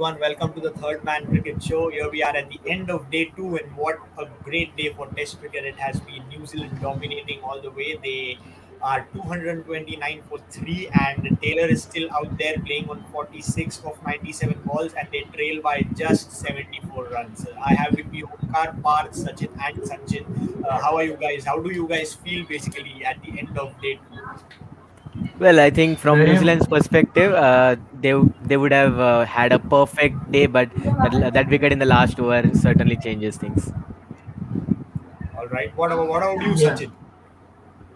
everyone. Welcome to the Third Man Cricket Show. Here we are at the end of day two, and what a great day for Test cricket it has been. New Zealand dominating all the way. They are 229 for 3, and Taylor is still out there playing on 46 of 97 balls, and they trail by just 74 runs. I have with me Omkar, Parth, Sachin, and Sanchit. How are you guys? How do you guys feel basically at the end of day two? Well, I think from New Very, Zealand's perspective, they would have had a perfect day, but that wicket in the last over certainly changes things. All right. What about you, yeah, Sachin?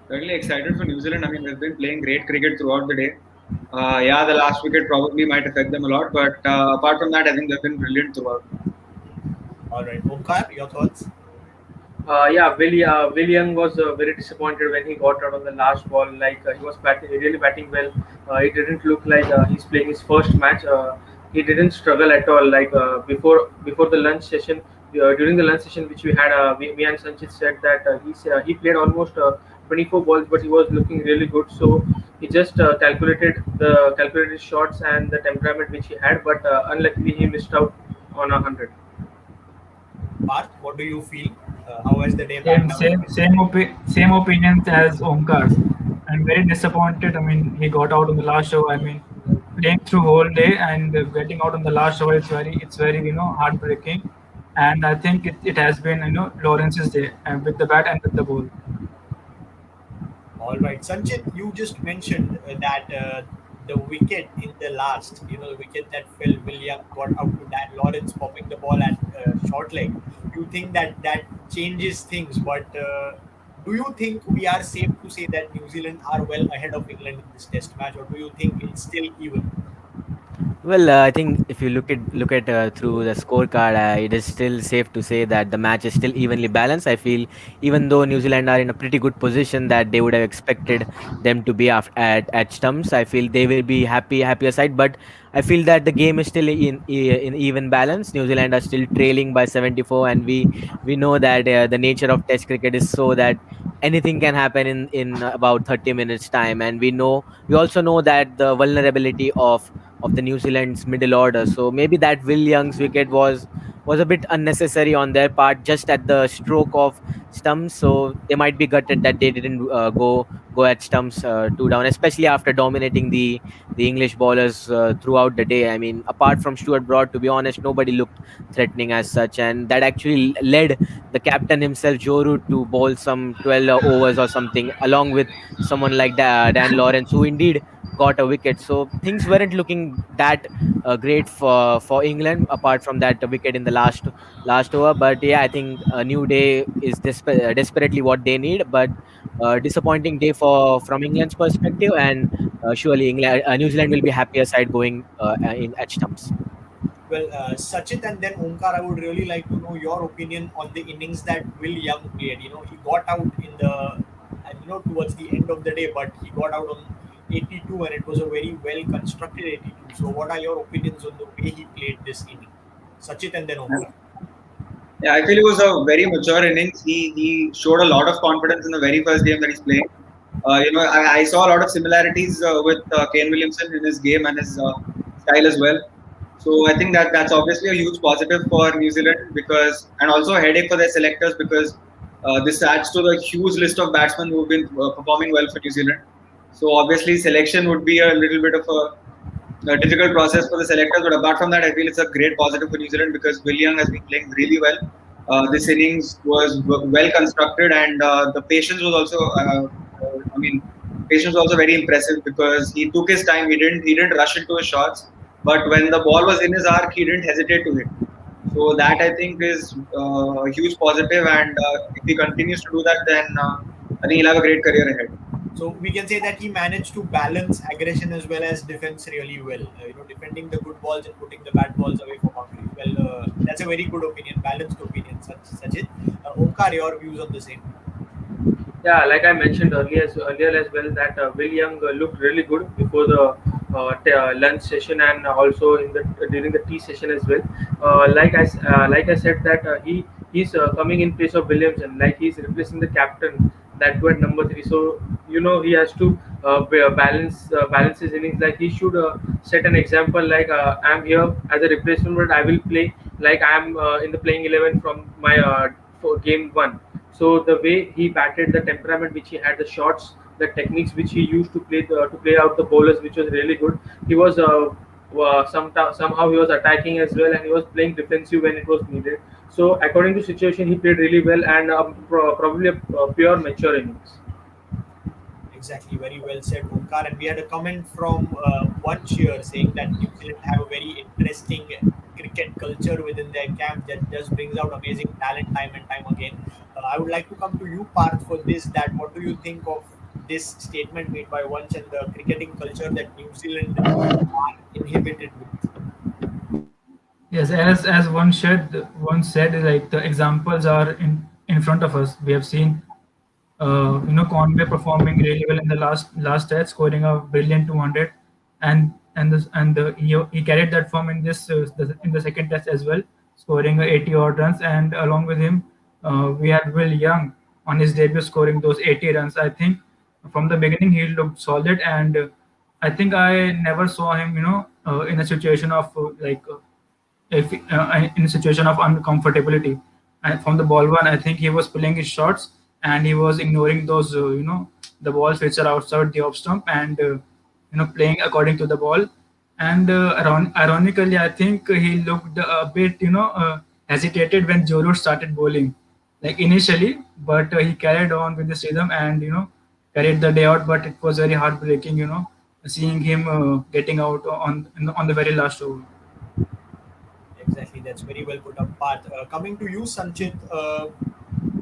Certainly excited for New Zealand. I mean, they've been playing great cricket throughout the day. Yeah, the last wicket probably might affect them a lot, but apart from that, I think they've been brilliant throughout. All right, Omkar, your thoughts? Will Young was very disappointed when he got out on the last ball. He was really batting well. It didn't look like he's playing his first match. He didn't struggle at all. Before the lunch session, during the lunch session which we had, me and Sanchit said that he played almost 24 balls, but he was looking really good. So he just calculated shots and the temperament which he had, but unluckily he missed out on 100. Parth, what do you feel? How has the day same, panned out same, for you? same, same opinions as Omkar's. I'm very disappointed. I mean, he got out on the last show. I mean, playing through whole day and getting out on the last show. It's very, heartbreaking. And I think it has been, Lawrence's day and with the bat and with the ball. All right, Sanchit, you just mentioned that the wicket in the last, the wicket that fell, William got out to Dan Lawrence popping the ball at short leg. You think that that changes things, but do you think we are safe to say that New Zealand are well ahead of England in this Test match, or do you think it's still even? Well, I think if you look at through the scorecard, it is still safe to say that the match is still evenly balanced. I feel even though New Zealand are in a pretty good position that they would have expected them to be at stumps, I feel they will be happier side. But I feel that the game is still in even balance. New Zealand are still trailing by 74, and we know that the nature of Test cricket is so that anything can happen in about 30 minutes time, and we also know that the vulnerability of the New Zealand's middle order. So maybe that Will Young's wicket was a bit unnecessary on their part, just at the stroke of stumps. So they might be gutted that they didn't go at stumps two down, especially after dominating the English bowlers throughout the day. I mean, apart from Stuart Broad, to be honest, nobody looked threatening as such, and that actually led the captain himself, Joe Root, to bowl some 12 overs or something, along with someone like Dan Lawrence, who indeed got a wicket. So things weren't looking that great for England, apart from that wicket in the last over. But yeah, I think a new day is desperately what they need. But disappointing day for from England's perspective, and surely New Zealand will be happier side going in at stumps. Well, Sachit and then Omkar, I would really like to know your opinion on the innings that Will Young played. He got out in the, and towards the end of the day, but he got out on 82, and it was a very well constructed 82. So, what are your opinions on the way he played this inning? Sachit and then Omkar. Yeah, I feel it was a very mature innings. He showed a lot of confidence in the very first game that he's playing. I saw a lot of similarities with Kane Williamson in his game and his style as well. So I think that that's obviously a huge positive for New Zealand because, and also a headache for their selectors because this adds to the huge list of batsmen who've been performing well for New Zealand. So obviously selection would be a little bit of a difficult process for the selectors. But apart from that, I feel it's a great positive for New Zealand because Will Young has been playing really well. This innings was well constructed, and the patience was also. I mean, patience was also very impressive because he took his time. He didn't rush into his shots, but when the ball was in his arc, he didn't hesitate to hit. So that I think is a huge positive, and if he continues to do that, then I think he'll have a great career ahead. So we can say that he managed to balance aggression as well as defense really well. Defending the good balls and putting the bad balls away for boundaries. Well, that's a very good opinion, balanced opinion, Sachit. Omkar, your views on the same? Yeah, like I mentioned earlier as well that Will Young looked really good before the lunch session and also in the during the tea session as well. Like I said that he's coming in place of Williamson, like he's replacing the captain that were number 3. So he has to balance his innings. Like he should set an example. Like I'm here as a replacement, but I will play like I'm in the playing 11 from my for game one. So the way he batted, the temperament which he had, the shots, the techniques which he used to play out the bowlers, which was really good. He was somehow he was attacking as well, and he was playing defensive when it was needed. So according to situation, he played really well, and probably a pure mature innings. Exactly, very well said, Omkar. And we had a comment from one cheer saying that New Zealand have a very interesting cricket culture within their camp that just brings out amazing talent time and time again. I would like to come to you, Parth, for this. That what do you think of this statement made by Vanch and the cricketing culture that New Zealand are inhibited with? Yes, as one said, like the examples are in front of us. We have seen Conway performing really well in the last test, scoring a brilliant 200, and he carried that form in in the second test as well, scoring 80 odd runs, and along with him, we had Will Young on his debut scoring those 80 runs. I think from the beginning he looked solid, and I think I never saw him, in a situation of if in a situation of uncomfortability. And from the ball one, I think he was pulling his shots and he was ignoring those, the balls which are outside the off stump, and playing according to the ball. And ironically, I think he looked a bit, hesitated when Jolo started bowling, like initially, but he carried on with this rhythm and carried the day out. But it was very heartbreaking, seeing him getting out on the very last over. Exactly, that's very well put up, Parth. Coming to you, Sanchit,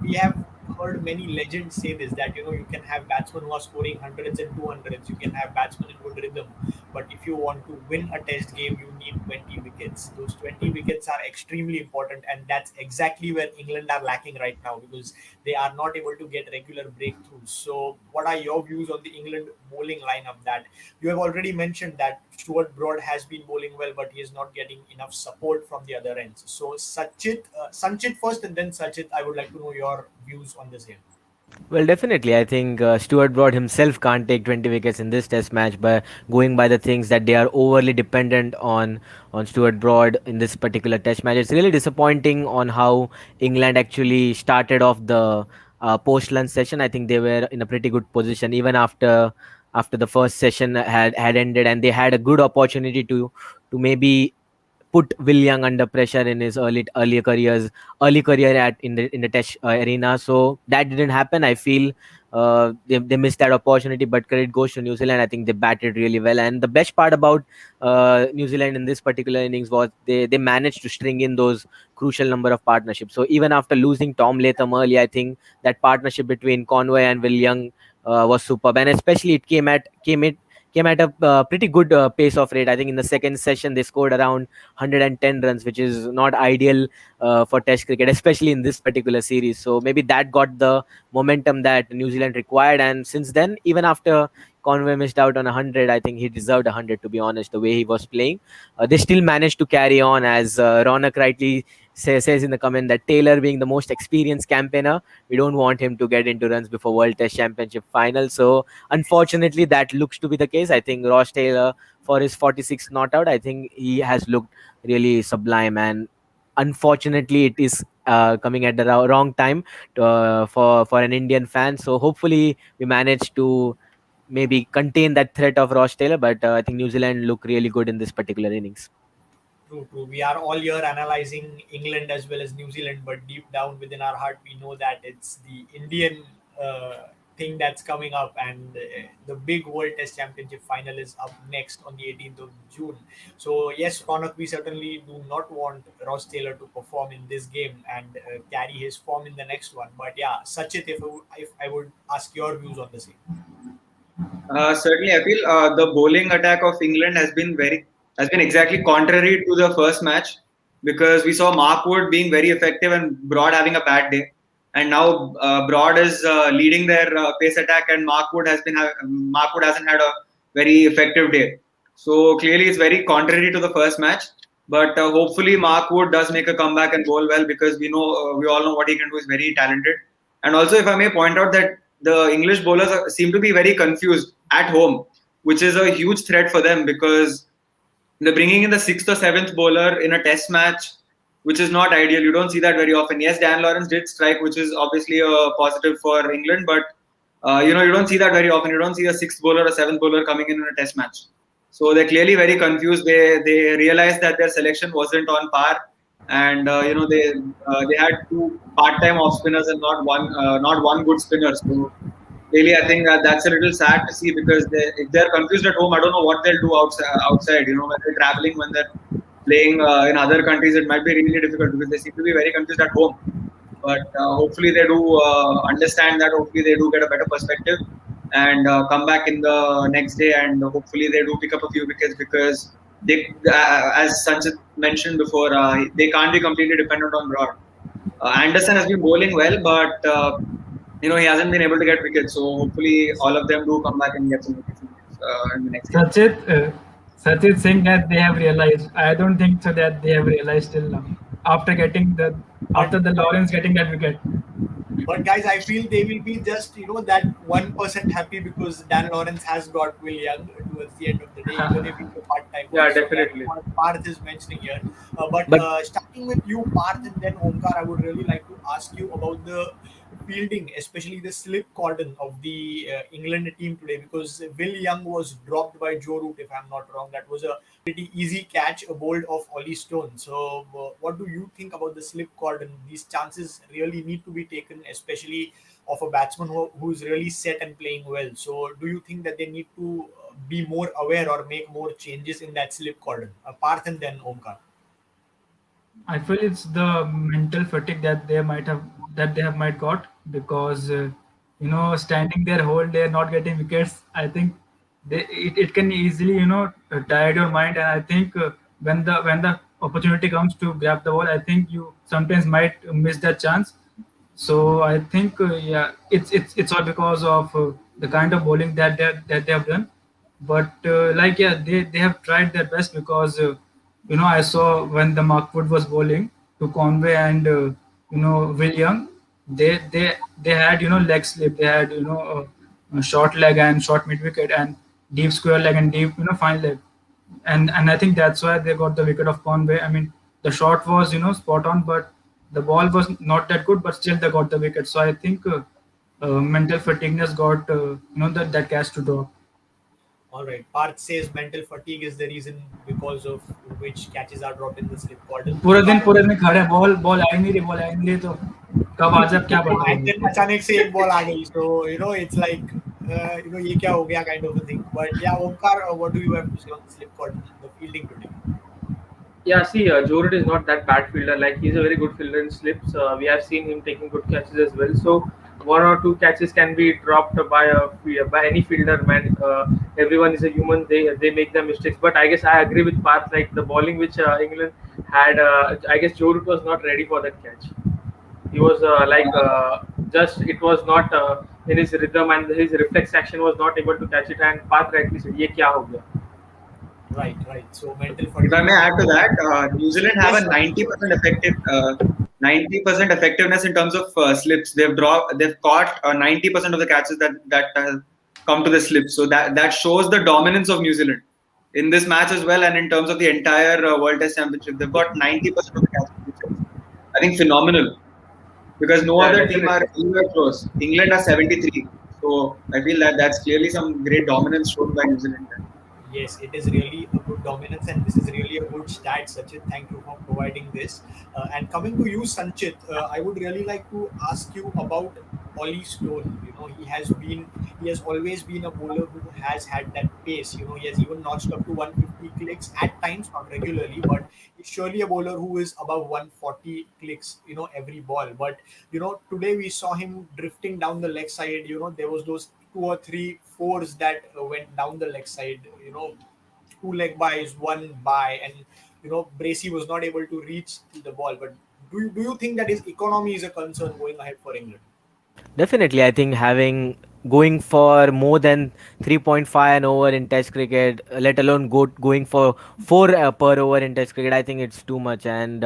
we have heard many legends say this that you can have batsmen who are scoring hundreds and 200s, you can have batsmen in good rhythm, but if you want to win a test game, you need 20 wickets. Those 20 wickets are extremely important, and that's exactly where England are lacking right now because they are not able to get regular breakthroughs. So, what are your views on the England bowling lineup? That you have already mentioned that Stuart Broad has been bowling well, but he is not getting enough support from the other ends. So, Sanchit first, and then Sachit, I would like to know your views on the same. Well, definitely. I think Stuart Broad himself can't take 20 wickets in this Test match by going by the things that they are overly dependent on Stuart Broad in this particular Test match. It's really disappointing on how England actually started off the post lunch session. I think they were in a pretty good position even after the first session had ended, and they had a good opportunity to maybe put Will Young under pressure in his early career at in the Test arena. So that didn't happen. I feel they missed that opportunity. But credit goes to New Zealand. I think they batted really well. And the best part about New Zealand in this particular innings was they managed to string in those crucial number of partnerships. So even after losing Tom Latham early, I think that partnership between Conway and Will Young was superb, and especially it came at a pretty good pace of rate. I think in the second session they scored around 110 runs, which is not ideal for Test cricket, especially in this particular series. So maybe that got the momentum that New Zealand required, and since then, even after Conway missed out on 100, I think he deserved 100. To be honest, the way he was playing, they still managed to carry on, as Ronak rightly says in the comment that Taylor, being the most experienced campaigner, we don't want him to get into runs before World Test Championship final. So unfortunately, that looks to be the case. I think Ross Taylor, for his 46th not out, I think he has looked really sublime. And unfortunately, it is coming at the wrong time for an Indian fan. So hopefully, we manage to maybe contain that threat of Ross Taylor. But I think New Zealand look really good in this particular innings. True, true. We are all here analyzing England as well as New Zealand, but deep down within our heart, we know that it's the Indian thing that's coming up, and the big World Test Championship final is up next on the 18th of June. So, yes, Ronak, we certainly do not want Ross Taylor to perform in this game and carry his form in the next one. But yeah, Sachit, if I would ask your views on the same. Certainly, I feel the bowling attack of England has been exactly contrary to the first match, because we saw Mark Wood being very effective and Broad having a bad day, and now Broad is leading their pace attack, and Mark Wood hasn't had a very effective day. So clearly, it's very contrary to the first match. But hopefully, Mark Wood does make a comeback and bowl well, because we all know what he can do is very talented. And also, if I may point out that the English bowlers seem to be very confused at home, which is a huge threat for them because they're bringing in the sixth or seventh bowler in a test match, which is not ideal. You don't see that very often. Yes, Dan Lawrence did strike, which is obviously a positive for England, but you don't see that very often. You don't see a sixth bowler or seventh bowler coming in a test match. So they're clearly very confused. They realized that their selection wasn't on par, and they had two part-time off spinners and not one good spinner. So really, I think that's a little sad to see because if they're confused at home, I don't know what they'll do outside. When they're traveling, when they're playing in other countries, it might be really difficult because they seem to be very confused at home. But hopefully, they do understand that. Hopefully, they do get a better perspective and come back in the next day, and hopefully, they do pick up a few wickets because as Sanchit mentioned before, they can't be completely dependent on Broad. Anderson has been bowling well, but he hasn't been able to get wickets. So hopefully, all of them do come back and get some wickets in the next game. Sachit saying that they have realized. I don't think so that they have realized till now. After getting the But after the Lawrence getting that wicket. But guys, I feel they will be just that 1% happy because Dan Lawrence has got Will Young towards the end of the day, even if he's a part-time. Yeah, So that's definitely. what Parth is mentioning here. But But starting with you, Parth, and then Omkar, I would really like to ask you about the fielding, especially the slip cordon of the England team today, because Will Young was dropped by Joe Root, if I'm not wrong. That was a pretty easy catch, a bold of Ollie Stone. So, what do you think about the slip cordon? These chances really need to be taken, especially of a batsman who's really set and playing well. So, do you think that they need to be more aware or make more changes in that slip cordon? Parth and then Omkar. I feel it's the mental fatigue that they have might got because standing there whole day not getting wickets. I think it can easily tire your mind, and I think when the opportunity comes to grab the ball, I think you sometimes might miss that chance. So I think yeah, it's all because of the kind of bowling that they have done. But like yeah, they have tried their best because I saw when the Mark Wood was bowling to Conway and Will Young, they had leg slip, they had a short leg and short mid wicket and deep square leg and deep fine leg, and I think that's why they got the wicket of Conway. I mean, the shot was spot on, but the ball was not that good, but still they got the wicket. So I think mental fatigueness got that catch to drop. All right. Parth says mental fatigue is the reason because of which catches are dropped in the slip cordon. पूरे दिन खड़े ball ball आ ही नहीं रही तो कब आ जाए क्या पता And then अचानक से एक बॉल आ गई. So it's like ये क्या हो गया kind of a thing. But yeah, Omkar, what do you have to say on the slip cordon, the fielding today? Yeah, see, Joe Root is not that bad fielder. Like he's a very good fielder in slips. We have seen him taking good catches as well. So one or two catches can be dropped by any fielder. Man, everyone is a human. They make their mistakes. But I guess I agree with Parth. Like the bowling which England had, I guess Joe Root was not ready for that catch. He was just it was not in his rhythm, and his reflex action was not able to catch it. And Parth rightly said, "ये क्या हो गया?" Right, right. So mental If I fatigue. may add to that, New Zealand have Yes, a 90% effectiveness in terms of slips. They've caught 90% of the catches that come to the slip. So that shows the dominance of New Zealand in this match as well, and in terms of the entire World Test Championship, they've got 90% of the catches, which is I think phenomenal because no Yeah, other team are definitely. anywhere close. England are 73, so I feel that that's clearly some great dominance shown by New Zealand. yes, it is really a good dominance, and this is really a good stat, Sachit. Thank you for providing this. And coming to you, Sanchit, I would really like to ask you about Ollie Stone. He has always been a bowler who has had that pace. He has even notched up to 150 clicks at times, not regularly, but he's surely a bowler who is above 140 clicks, every ball. But today we saw him drifting down the leg side. There was those two or three fours that went down the leg side. Two leg buys, one buy, and Bracey was not able to reach the ball. But do you think that his economy is a concern going ahead for England? definitely, I think having going for more than 3.5 an over in Test cricket, let alone going for four per over in Test cricket, I think it's too much. And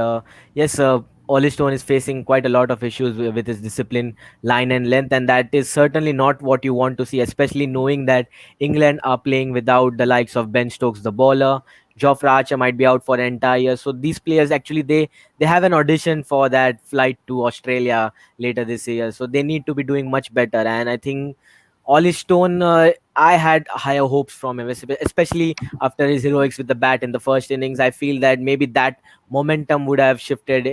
yes, Ollie Stone is facing quite a lot of issues with his discipline, line and length, and that is certainly not what you want to see, especially knowing that England are playing without the likes of Ben Stokes, the bowler. Geoffrey Archer might be out for an entire year. So these players actually they have an audition for that flight to Australia later this year. So they need to be doing much better. And I think Ollie Stone, I had higher hopes from him, especially after his heroics with the bat in the first innings. I feel that maybe that momentum would have shifted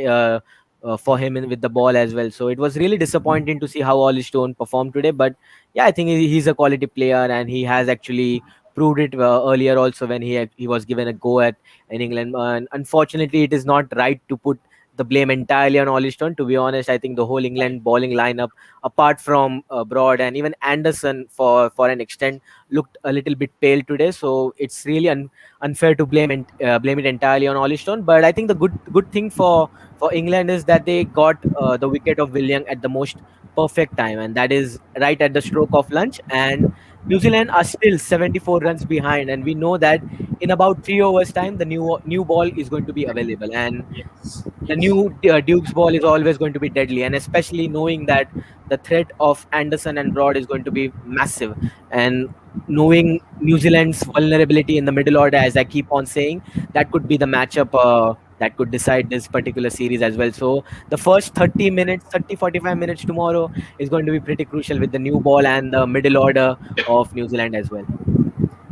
for him with the ball as well. So it was really disappointing to see how Ollie Stone performed today. But yeah, I think he's a quality player, and he has actually proved it earlier also when he was given a go at in England. And unfortunately, it is not right to put the blame entirely on Ollie Stone. To be honest, I think the whole Right. England bowling lineup, apart from Broad and even Anderson for an extent, looked a little bit pale today. So it's really unfair to blame it entirely on Ollie Stone. But I think the good thing for England is that they got the wicket of William at the most perfect time, and that is right at the stroke of lunch. And New Zealand are still 74 runs behind, and we know that in about 3 overs time the new ball is going to be available, and Yes. the Yes. new Duke's ball is always going to be deadly, and especially knowing that the threat of Anderson and Broad is going to be massive, and knowing New Zealand's vulnerability in the middle order, as I keep on saying, that could be the matchup that could decide this particular series as well. So the first 30 minutes, 45 minutes tomorrow is going to be pretty crucial with the new ball and the middle order of New Zealand as well.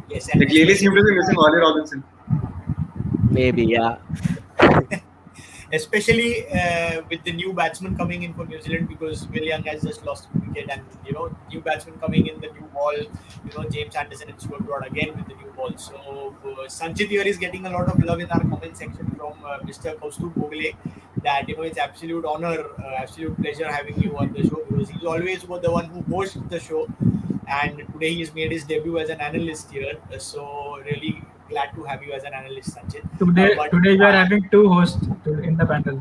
Yes, They and clearly seem to especially be missing Ollie Robinson. Maybe, yeah. especially with the new batsman coming in for New Zealand, because Will Young has just lost a wicket, and new batsman coming in, the new ball, James Anderson and Stuart Broad again with the new ball. So Sanchit here is getting a lot of love in our comment section from Mr. Kaustubh Bogle, that it's absolute honor, absolute pleasure having you on the show, because he's always the one who hosts the show, and today he's made his debut as an analyst here. So really glad to have you as an analyst, Sanchit. But Today we are having two hosts in the panel.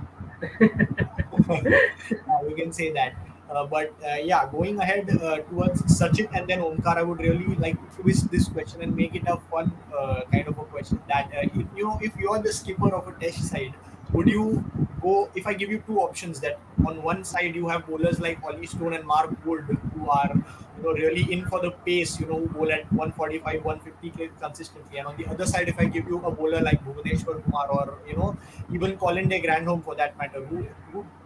we can say that. But yeah, going ahead towards Sachin and then Omkar, I would really like to twist this question and make it a fun kind of a question. That if you're the skipper of a test side, would you go, if I give you two options, that on one side you have bowlers like Ollie Stone and Mark Wood, who are really in for the pace, who bowl at 145, 150 consistently, and on the other side, if I give you a bowler like Bhuvaneshwar Kumar, or even Colin de Grandhomme for that matter, who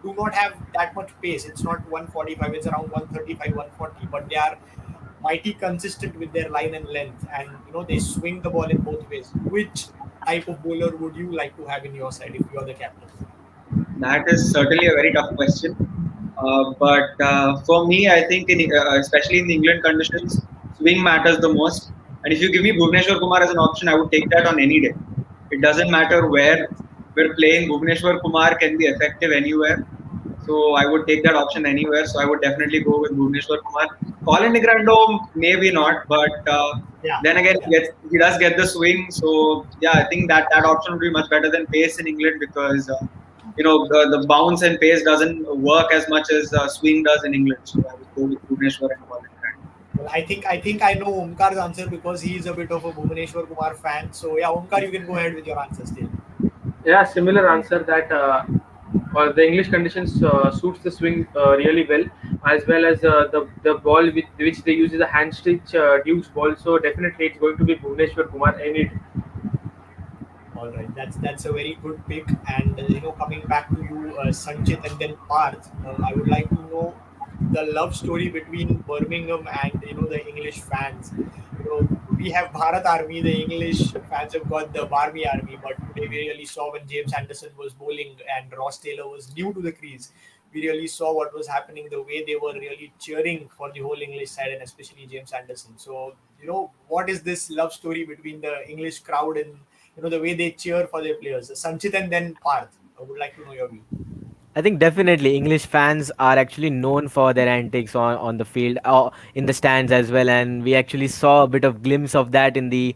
do not have that much pace. It's not 145, it's around 135, 140, but they are mighty consistent with their line and length, and they swing the ball in both ways. Which type of bowler would you like to have in your side if you are the captain? That is certainly a very tough question. But for me, I think, especially in the England conditions, swing matters the most. And if you give me Bhuvneshwar Kumar as an option, I would take that on any day. It doesn't matter where we're playing. Bhuvneshwar Kumar can be effective anywhere. So I would take that option anywhere. So I would definitely go with Bhuvneshwar Kumar. Colin de Grandhomme, maybe not, but Yeah, then again, yeah. he does get the swing. So yeah, I think that option would be much better than pace in England, because the bounce and pace doesn't work as much as swing does in England. So I would go with Bhuvneshwar and Colin de Grandhomme. Well, I think I know Omkar's answer, because he is a bit of a Bhuvaneshwar Kumar fan. So yeah, Omkar, you can go ahead with your answer still. Yeah, similar answer that the English conditions suits the swing really well as the ball with which they use is a hand stitch Duke's ball. So definitely it's going to be Bhuvneshwar Kumar any day. All right, that's a very good pick. And coming back to you, Sanchit and then Parth, I would like to know the love story between Birmingham and the English fans. We have Bharat Army, the English fans have got the Barmy Army, but today we really saw when James Anderson was bowling and Ross Taylor was new to the crease. We really saw what was happening, the way they were really cheering for the whole English side, and especially James Anderson. So, what is this love story between the English crowd and the way they cheer for their players? Sanchit and then Parth. I would like to know your view. I think definitely English fans are actually known for their antics on the field, in the stands as well, and we actually saw a bit of glimpse of that in the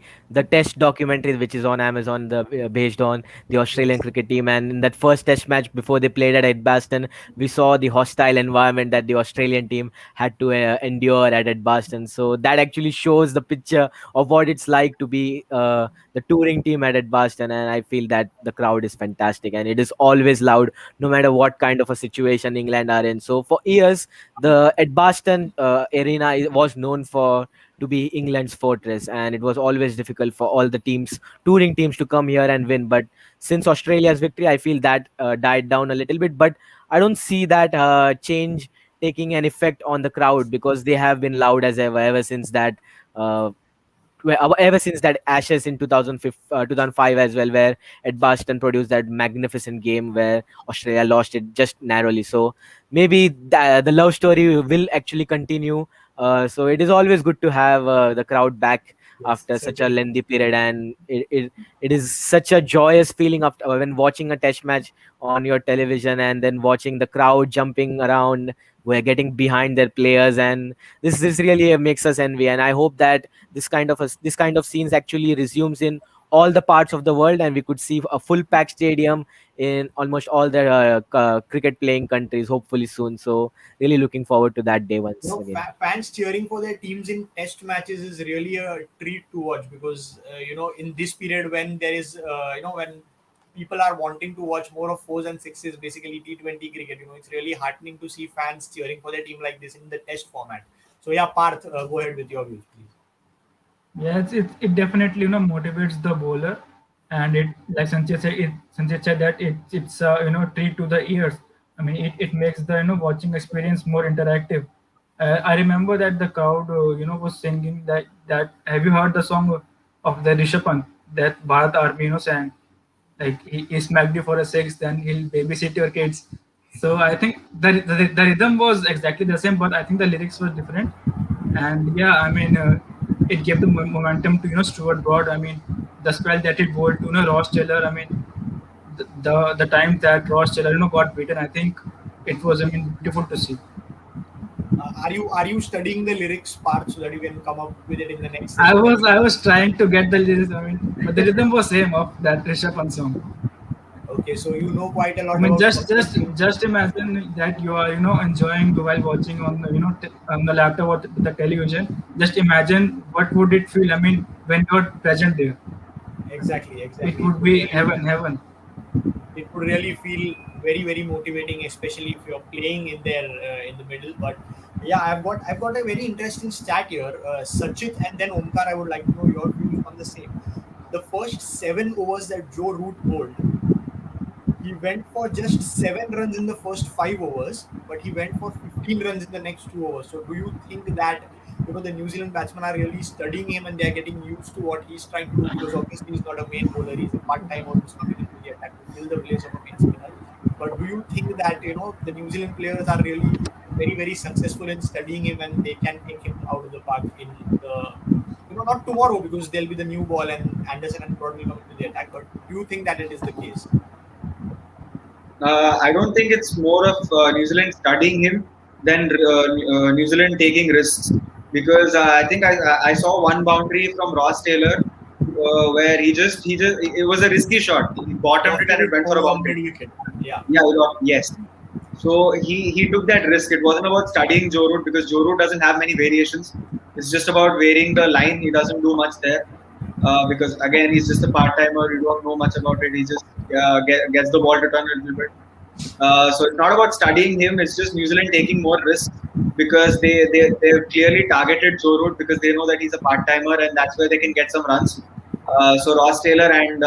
Test documentary, which is on Amazon, based on the Australian Yes. cricket team. And in that first Test match before they played at Edgbaston, we saw the hostile environment that the Australian team had to endure at Edgbaston. So that actually shows the picture of what it's like to be the the touring team at Edgbaston, and I feel that the crowd is fantastic and it is always loud, no matter what kind of a situation England are in. So for years, the Edgbaston arena was known for to be England's fortress, and it was always difficult for all the teams, touring teams, to come here and win. But since Australia's victory, I feel that died down a little bit. But I don't see that change taking an effect on the crowd, because they have been loud as ever since that. Ever since that Ashes in 2005 as well, where Edgbaston produced that magnificent game where Australia lost it just narrowly. So maybe the love story will actually continue. So it is always good to have the crowd back Yes, after such a certainly. lengthy period, and it is such a joyous feeling after when watching a test match on your television and then watching the crowd jumping around, we're getting behind their players, and this really makes us envy. And I hope that this kind of scenes actually resumes in all the parts of the world, and we could see a full packed stadium in almost all the cricket playing countries hopefully soon. So really looking forward to that day You once know, again. fans cheering for their teams in test matches is really a treat to watch, because in this period when there is when people are wanting to watch more of fours and sixes, basically T20 cricket, it's really heartening to see fans cheering for their team like this in the test format. So yeah, Parth, go ahead with your views, please. Yeah, it definitely motivates the bowler, and it, like Sanjay said that it's treat to the ears. I mean, it makes the watching experience more interactive. I remember that the crowd was singing that. Have you heard the song of the Rishabh Pant that Bharat Army sang? Like he smacked you for a six, then he'll babysit your kids. So I think the rhythm was exactly the same, but I think the lyrics were different. And yeah, I mean, it gave the momentum to Stuart Broad. I mean, the spell that it bowled to Ross Taylor. I mean, the time that Ross Taylor got beaten, I think it was, I mean, beautiful to see. Are you studying the lyrics part so that you can come up with it in the next I session that was we I have? was trying to get the lyrics. I mean, but the rhythm was same of that Rishabh Pant song. Okay, so you know quite a I lot mean, about just cricket. just just imagine that you are enjoying while watching on the on the laptop or the television. Just imagine what would it feel. I mean, when you're present there, Exactly, it exactly. would be heaven, heaven. It would really feel very very motivating, especially if you're playing in there in the middle. But yeah, I've got a very interesting stat here. Sachit and then Omkar, I would like to know your views on the same. The first 7 overs that Joe Root bowled, he went for just 7 runs in the first 5 overs, but he went for 15 runs in the next 2 overs. So, do you think that the New Zealand batsmen are really studying him and they are getting used to what he's trying to do? Because obviously he's not a main bowler; he's a part timer who's coming into the attack to fill the place of a main spinner. But do you think that the New Zealand players are really very very successful in studying him and they can take him out of the park in the not tomorrow, because there'll be the new ball and Anderson and Broad will come into the attack. But do you think that it is the case? I don't think it's more of New Zealand studying him than New Zealand taking risks, because I think I saw one boundary from Ross Taylor where he just it was a risky shot. He bottomed it and Lofted it it went for a over boundary. mid wicket. Yeah, Yeah, yes. So he took that risk. It wasn't about studying Joe Root, because Joe Root doesn't have many variations. It's just about varying the line. He doesn't do much there because again he's just a part timer. You don't know much about it. He just gets the ball to turn a little bit. So it's not about studying him. It's just New Zealand taking more risks because they've clearly targeted Joe Root because they know that he's a part timer and that's where they can get some runs. So Ross Taylor and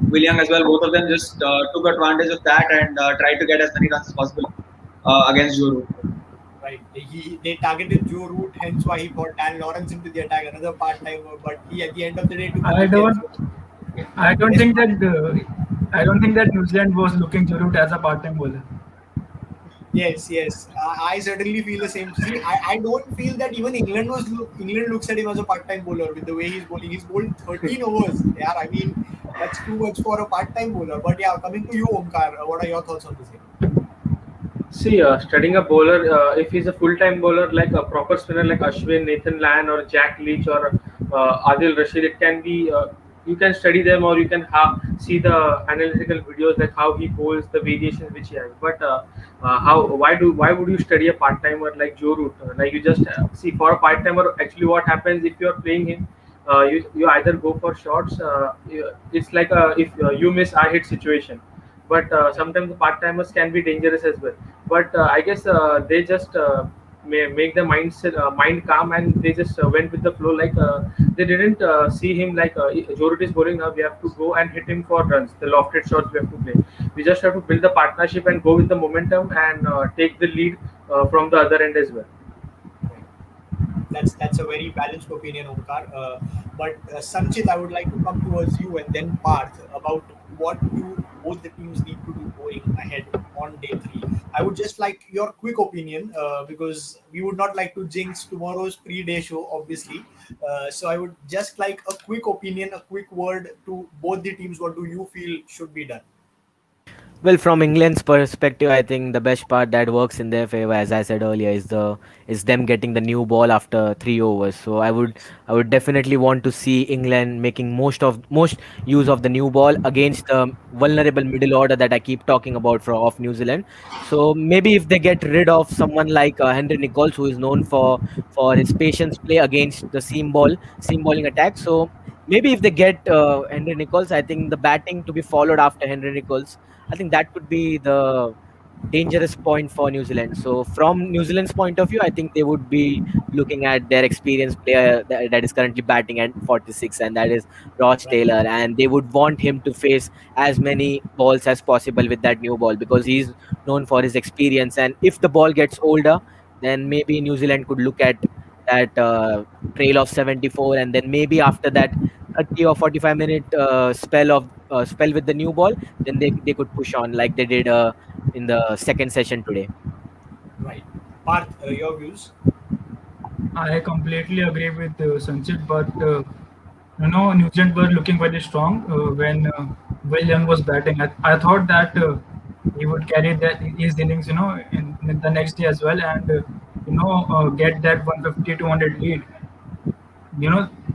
William as well, both of them just took advantage of that and tried to get as many runs as possible against Joe Root. right. They targeted Joe Root, hence why he brought Dan Lawrence into the attack, another part timer. But he at the end of the day took a I wicket. don't So I don't yes, think Parth. that I don't think that New Zealand was looking Jurut as a part-time bowler. Yes, yes. I certainly feel the same. See, I don't feel that even England looks at him as a part-time bowler with the way he's bowling. He's bowled 13 overs. Yeah, I mean that's too much for a part-time bowler. But yeah, coming to you, Omkar, what are your thoughts on the same? See, studying a bowler, if he's a full-time bowler like a proper spinner like Ashwin, Nathan Lyon, or Jack Leach, or Adil Rashid, it can be you can study them, or you can see the analytical videos like how he bowls, the variations which he has. But how why would you study a part-timer like Joe Root? Like you just see for a part-timer, actually what happens if you are playing him? You either go for shots. It's like a if you miss I hit situation, but sometimes the part timers can be dangerous as well. But I guess they just make the mind calm, and they just went with the flow. Like they didn't see him like Jorut is bowling now. We have to go and hit him for runs. The lofted shots we have to play. We just have to build the partnership and go with the momentum and take the lead from the other end as well. Right. That's a very balanced opinion, Omkar. But Sanchit, I would like to come towards you and then Parth about what do both the teams need to do going ahead on day three. I would just like your quick opinion because we would not like to jinx tomorrow's pre-day show, obviously. So I would just like a quick opinion, a quick word to both the teams. What do you feel should be done? Well, from England's perspective, I think the best part that works in their favor, as I said earlier, is them getting the new ball after 3 overs. So I would definitely want to see England making most use of the new ball against the vulnerable middle order that I keep talking about for of New Zealand. So maybe if they get rid of someone like Henry Nichols, who is known for his patience play against the seam bowling attack. So maybe if they get Henry Nichols, I think the batting to be followed after Henry Nichols, I think that could be the dangerous point for New Zealand. So from New Zealand's point of view, I think they would be looking at their experienced player that is currently batting at 46, and that is Ross Right, Taylor, and they would want him to face as many balls as possible with that new ball because he's known for his experience. And if the ball gets older, then maybe New Zealand could look at that trail of 74, and then maybe after that 30 or 45-minute spell with the new ball, then they could push on like they did in the second session today. right. Parth, your views? I completely agree with Sanchit, but New Zealand were looking very strong when Will Young was batting. I thought that he would carry his innings, in the next day as well, and get that 150 200 lead.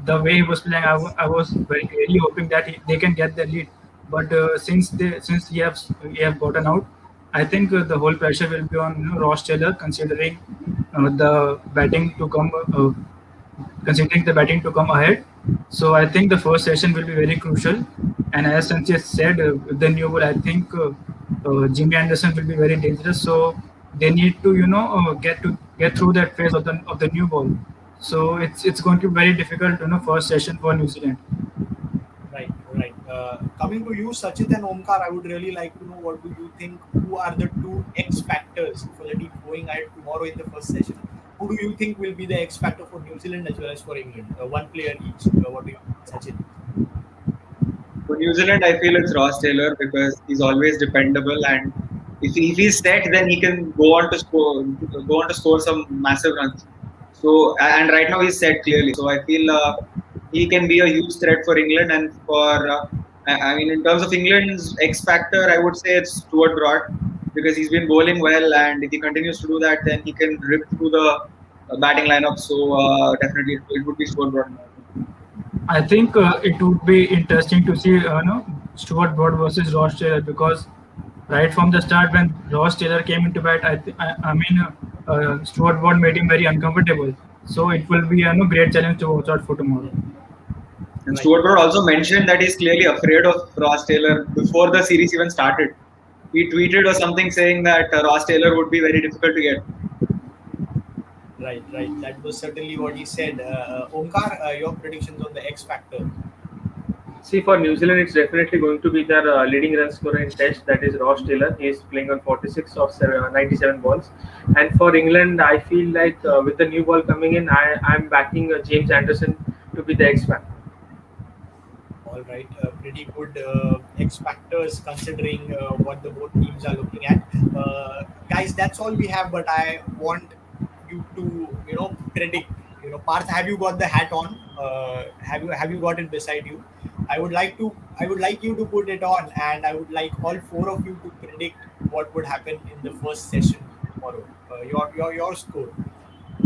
The way he was playing, I was very really hoping that they can get the lead. But since he have gotten out, I think the whole pressure will be on Ross Taylor, the batting to come. Considering the batting to come ahead. So I think the first session will be very crucial. And as Sanchez said, with the new ball, I think Jimmy Anderson will be very dangerous. So they need to get through that phase of the new ball. So it's going to be very difficult, first session for New Zealand. Right, right. Coming to you, Sachit and Omkar, I would really like to know what do you think? Who are the two X factors for the team going ahead tomorrow in the first session? Who do you think will be the X factor for New Zealand as well as for England? One player each. What do you think, Sachit? For New Zealand, I feel it's Ross Taylor because he's always dependable, and if he's set, then he can go on to score some massive runs. So and right now he's set clearly. So I feel he can be a huge threat for England and for. I mean, in terms of England's X factor, I would say it's Stuart Broad because he's been bowling well, and if he continues to do that, then he can rip through the batting lineup. So definitely, it would be Stuart Broad. I think it would be interesting to see Stuart Broad versus Ross Taylor because right from the start when Ross Taylor came into bat, Stuart Broad made him very uncomfortable. So it will be a great challenge to watch out for tomorrow. And Right, Stuart Broad also mentioned that he's clearly afraid of Ross Taylor before the series even started. He tweeted or something saying that Ross Taylor would be very difficult to get. right, right. That was certainly what he said. Omkar, your predictions on the X factor? See, for New Zealand, it's definitely going to be their leading run scorer in Test. That is Ross Taylor. He is playing on 46 of 97 balls. And for England, I feel like with the new ball coming in, I'm backing James Anderson to be the X factor. All right, pretty good X factors considering what the both teams are looking at. Guys, that's all we have. But I want you to predict. Parth, have you got the hat on? Have you got it beside you? I would like you to put it on, and I would like all four of you to predict what would happen in the first session tomorrow. Your score.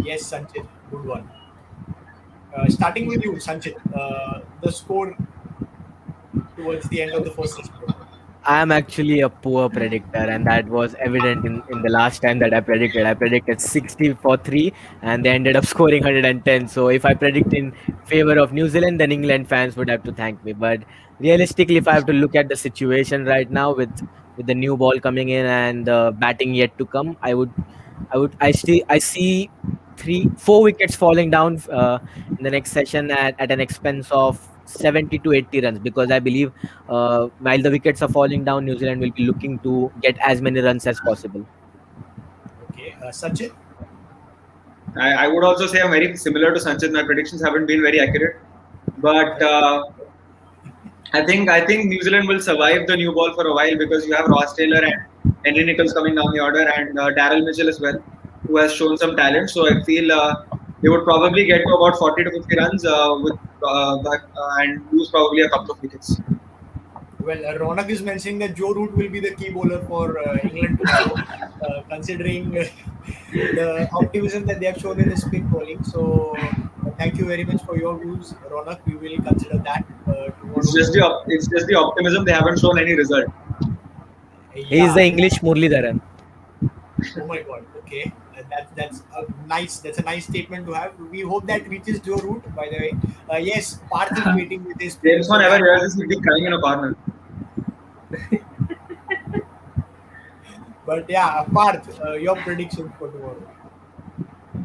Yes, Sanchit, good one. Starting with you, Sanchit. The score towards the end of the first session tomorrow. I am actually a poor predictor, and that was evident in the last time that I predicted. I predicted 60 for 3, and they ended up scoring 110. So if I predict in favor of New Zealand, then England fans would have to thank me. But realistically, if I have to look at the situation right now with the new ball coming in and the batting yet to come, I see 4 wickets falling down in the next session at an expense of 70 to 80 runs, because I believe while the wickets are falling down, New Zealand will be looking to get as many runs as possible. Okay, Sachin. I would also say I'm very similar to Sanchit. My predictions haven't been very accurate, but I think New Zealand will survive the new ball for a while because you have Ross Taylor and Henry Nichols coming down the order, and Daryl Mitchell as well, who has shown some talent. So I feel they would probably get to about 40 to 50 runs and lose probably a couple of wickets. Well, Ronak is mentioning that Joe Root will be the key bowler for England tomorrow, considering the optimism that they have shown in the spin bowling. So, thank you very much for your views, Ronak. We will consider that tomorrow. It's just the optimism. They haven't shown any result. He is Yeah. the English Murli Dharan. Oh my God. Okay. That's a nice. That's a nice statement to have. We hope that reaches Joe Root. By the way, yes, Parth is waiting with his James Wan prediction. ever And hears this, he'll be crying in a corner. but yeah, Parth, your predictions for tomorrow.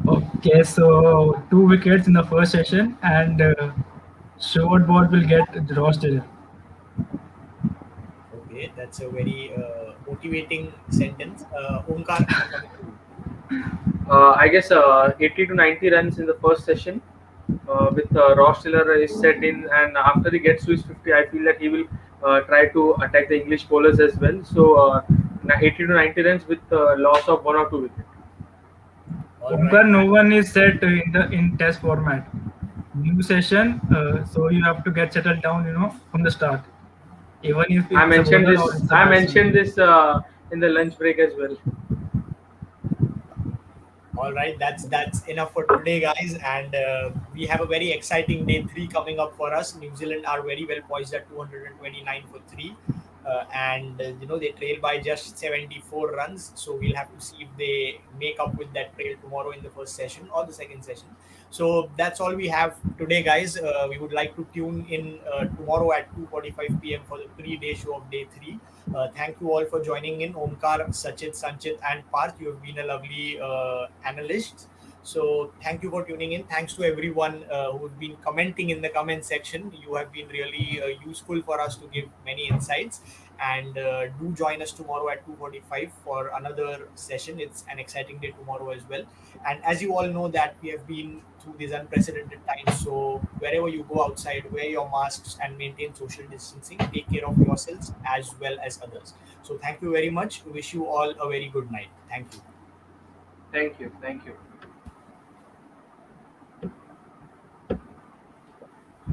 Okay, so 2 wickets in the first session, and short ball will get the roster. Okay, that's a very motivating sentence. Omkar, coming to you. I guess 80 to 90 runs in the first session. With Ross Taylor is set in, and after he gets to his 50, I feel that he will try to attack the English bowlers as well. So 80 to 90 runs with loss of 1 or 2 wickets. All right. Omkar, no one is set in test format. New session, so you have to get settled down, from the start. Even if I it's a mentioned bowler or this. it's a I batsman. mentioned this in the lunch break as well. All right, that's enough for today, guys. And we have a very exciting day three coming up for us. New Zealand are very well poised at 229 for three, and they trail by just 74 runs. So we'll have to see if they make up with that trail tomorrow in the first session or the second session. So that's all we have today, guys. We would like to tune in tomorrow at 2:45 p.m. for the pre-day show of day three. Thank you all for joining in, Omkar, Sachit, Sanchit, and Parth. You have been a lovely analyst. So thank you for tuning in. Thanks to everyone who's been commenting in the comment section. You have been really useful for us to give many insights. And do join us tomorrow at 2:45 for another session. It's an exciting day tomorrow as well. And as you all know that we have been through these unprecedented times. So wherever you go outside, wear your masks and maintain social distancing. Take care of yourselves as well as others. So thank you very much. Wish you all a very good night. Thank you. Thank you. Thank you.